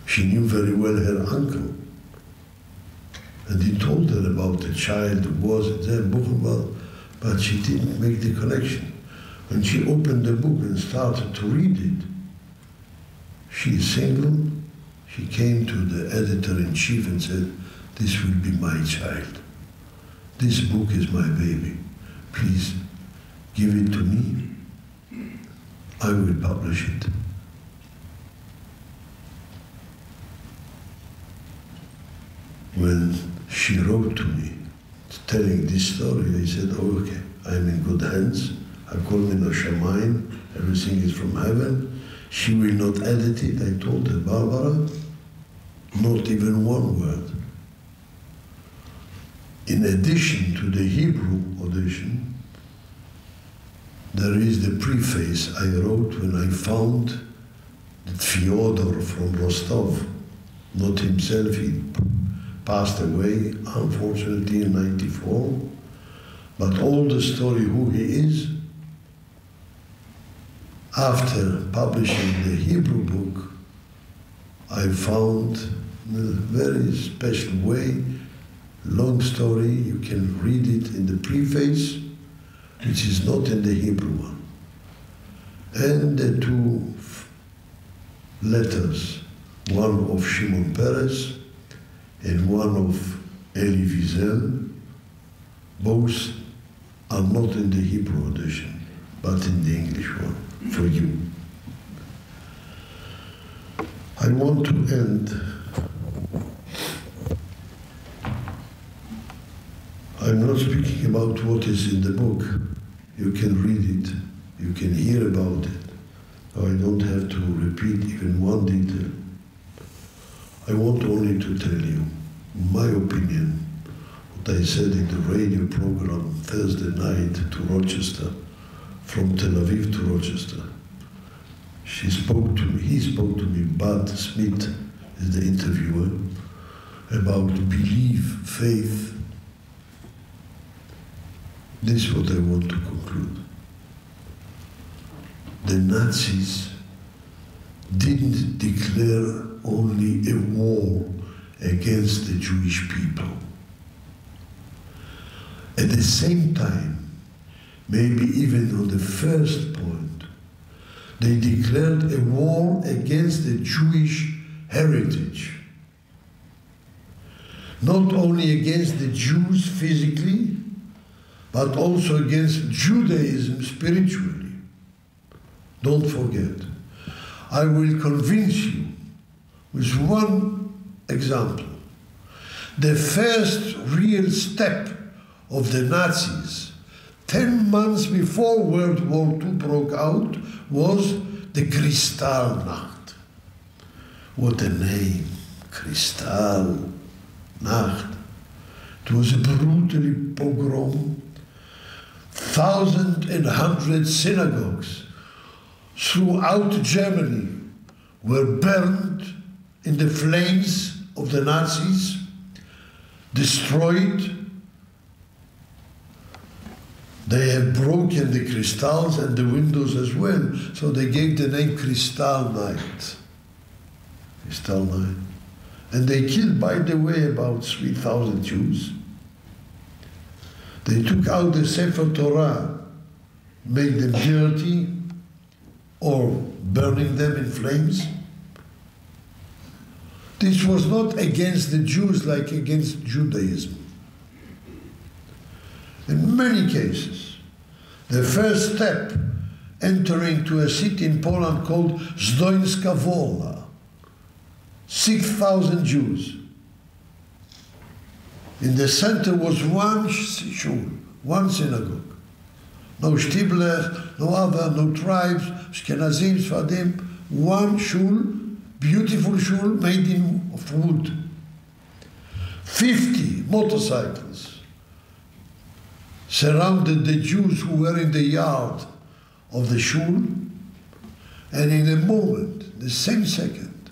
C: She knew very well her uncle. And he told her about the child who was there in Buchenwald, but she didn't make the connection. When she opened the book and started to read it, she is single. She came to the editor-in-chief and said, this will be my child. This book is my baby. Please give it to me. I will publish it. When she wrote to me, telling this story, I said, oh, okay, I'm in good hands. Hakol min hashamayim, everything is from heaven. She will not edit it. I told her, Barbara, not even one word. In addition to the Hebrew audition, there is the preface I wrote when I found that Fyodor from Rostov, not himself, he passed away, unfortunately, in '94, but all the story who he is, after publishing the Hebrew book, I found in a very special way, long story, you can read it in the preface, which is not in the Hebrew one. And the two letters, one of Shimon Peres and one of Elie Wiesel, both are not in the Hebrew edition, but in the English one, for you. I want to end. I'm not speaking about what is in the book. You can read it, you can hear about it. I don't have to repeat even one detail. I want only to tell you, my opinion, what I said in the radio program Thursday night to Rochester, from Tel Aviv to Rochester. He spoke to me, Bud Smith is the interviewer, about belief, faith. This is what I want to conclude. The Nazis didn't declare only a war against the Jewish people. At the same time, maybe even on the first point, they declared a war against the Jewish heritage. Not only against the Jews physically, but also against Judaism spiritually. Don't forget. I will convince you with one example. The first real step of the Nazis 10 months before World War II broke out was the Kristallnacht. What a name, Kristallnacht. It was a brutally pogrom. 1,100 synagogues throughout Germany were burned in the flames of the Nazis, destroyed. They have broken the crystals and the windows as well, so they gave the name Kristallnacht. Kristallnacht. And they killed, by the way, about 3,000 Jews. They took out the Sefer Torah, made them dirty, or burning them in flames. This was not against the Jews like against Judaism. In many cases, the first step entering to a city in Poland called Zdońska Wola, 6,000 Jews. In the center was one shul, one synagogue. No Shtibler, no other, no tribes, Ashkenazim, Sfadim, one shul, beautiful shul made of wood. 50 motorcycles surrounded the Jews who were in the yard of the shul, and in a moment, the same second,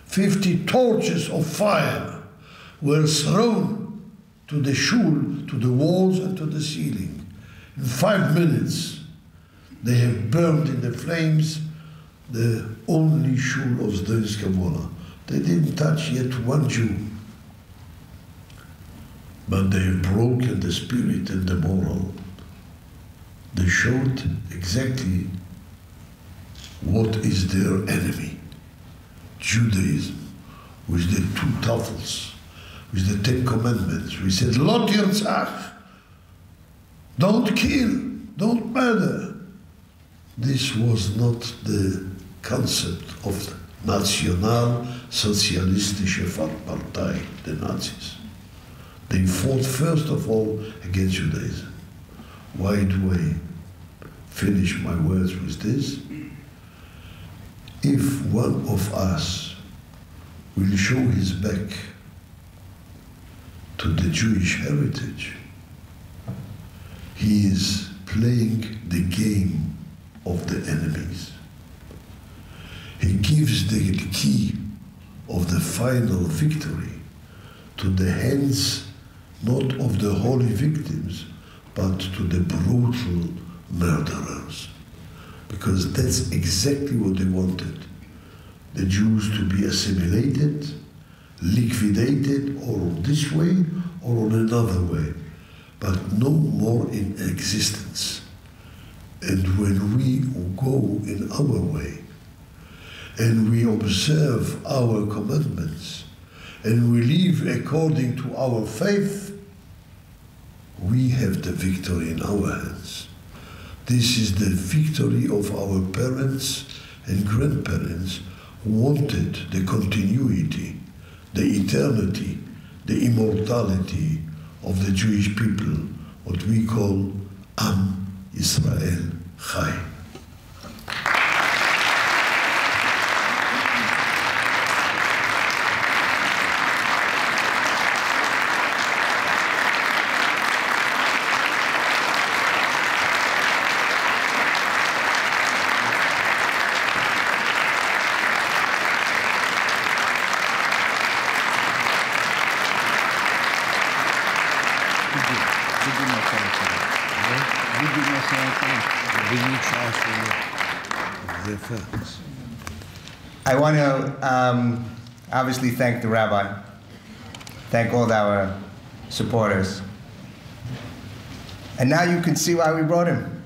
C: 50 torches of fire were thrown to the shul, to the walls and to the ceiling. In 5 minutes, they have burned in the flames the only shul of Zdońska Wola. They didn't touch yet one Jew. But they have broken the spirit and the moral. They showed exactly what is their enemy. Judaism, with the two tafels, with the 10 Commandments. We said, Lo tirtzach, don't kill, don't murder. This was not the concept of the National Sozialistische Partei, the Nazis. They fought first of all against Judaism. Why do I finish my words with this? If one of us will show his back to the Jewish heritage, he is playing the game of the enemies. He gives the key of the final victory to the hands not of the holy victims, but to the brutal murderers. Because that's exactly what they wanted. The Jews to be assimilated, liquidated, or this way or on another way, but no more in existence. And when we go in our way, and we observe our commandments, and we live according to our faith, we have the victory in our hands. This is the victory of our parents and grandparents who wanted the continuity, the eternity, the immortality of the Jewish people, what we call Am Yisrael Chai.
B: I want to obviously thank the Rabbi, thank all our supporters. And now you can see why we brought him.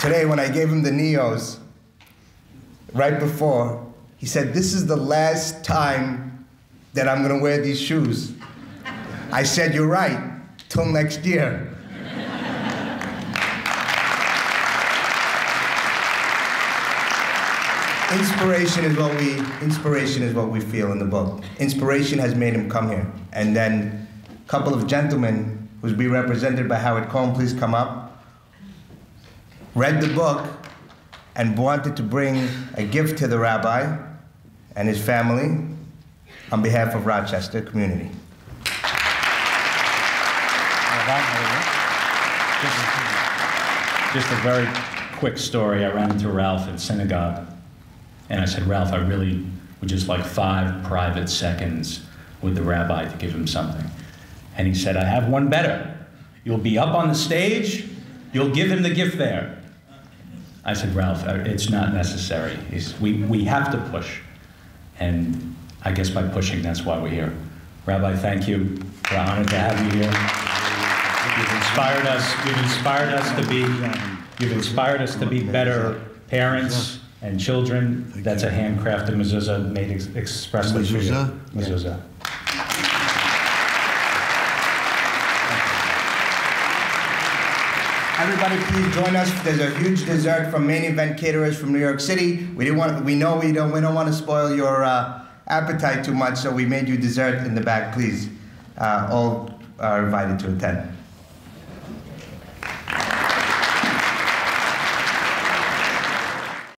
B: Today, when I gave him the neos, right before, he said, "This is the last time that I'm going to wear these shoes." I said, "You're right, till next year." Inspiration is what we feel in the book. Inspiration has made him come here. And then a couple of gentlemen, who's be represented by Howard Cohen, please come up, read the book and wanted to bring a gift to the Rabbi and his family on behalf of Rochester community.
D: Just a very quick story. I ran into Ralph at synagogue, and I said, "Ralph, I really would just like 5 private seconds with the Rabbi to give him something." And he said, "I have one better. You'll be up on the stage, you'll give him the gift there." I said, "Ralph, it's not necessary. We have to push." And I guess by pushing, that's why we're here. Rabbi, thank you. We're honored to have you here. You've inspired us. You've inspired us to be better parents and children. That's a handcrafted mezuzah made expressly for you. Mezuzah.
B: Everybody, please join us. There's a huge dessert from Main Event Caterers from New York City. We don't want to spoil your appetite too much, so we made you dessert in the back. Please, all are invited to attend.